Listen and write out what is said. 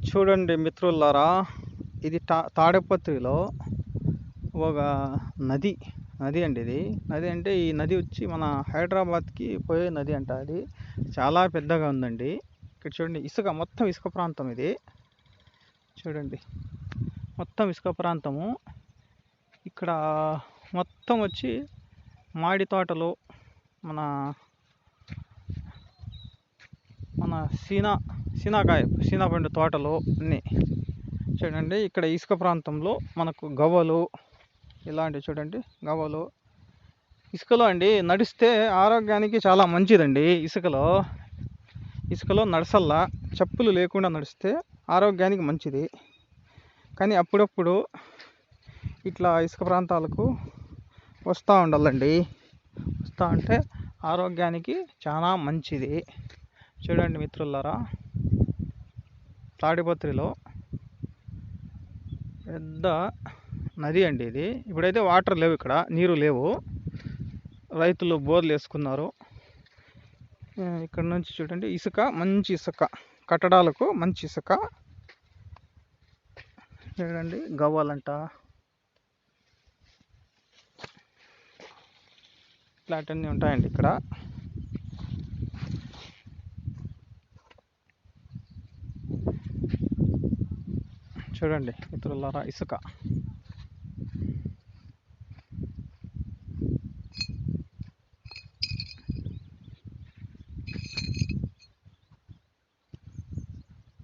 చూడండి మిత్రులారా, ఇది తాడపత్రిలో ఒక నది నది అండి. ఇది నది అంటే ఈ నది వచ్చి మన హైదరాబాద్కి పోయే నది అంట. అది చాలా పెద్దగా ఉందండి. ఇక్కడ చూడండి, ఇసుక మొత్తం ఇసుక ప్రాంతం ఇది. చూడండి, మొత్తం ఇసుక ప్రాంతము. ఇక్కడ మొత్తం వచ్చి మాడి తోటలు, మన మన సీనాపండు తోటలు అన్నీ. చూడండి, ఇక్కడ ఇసుక ప్రాంతంలో మనకు గవ్వలు ఇలాంటివి. చూడండి, గవ్వలు ఇసుకలో అండి నడిస్తే ఆరోగ్యానికి చాలా మంచిదండి. ఇసుకలో నడసల్లా, చెప్పులు లేకుండా నడిస్తే ఆరోగ్యానికి మంచిది. కానీ అప్పుడప్పుడు ఇట్లా ఇసుక ప్రాంతాలకు వస్తూ ఉండాలండి. వస్తూ ఉంటే ఆరోగ్యానికి చాలా మంచిది. చూడండి మిత్రులారా, తాడిపత్రిలో పెద్ద నది అండి ఇది. ఇప్పుడైతే వాటర్ లేవు, ఇక్కడ నీరు లేవు. రైతులు బోర్లు వేసుకున్నారు. ఇక్కడ నుంచి చూడండి, ఇసుక, మంచి ఇసుక, కట్టడాలకు మంచి ఇసుక. చూడండి, గవ్వలంట, ఇట్లాంటివన్నీ ఉంటాయండి ఇక్కడ. చూడండి మిత్రులారా, ఇసుక.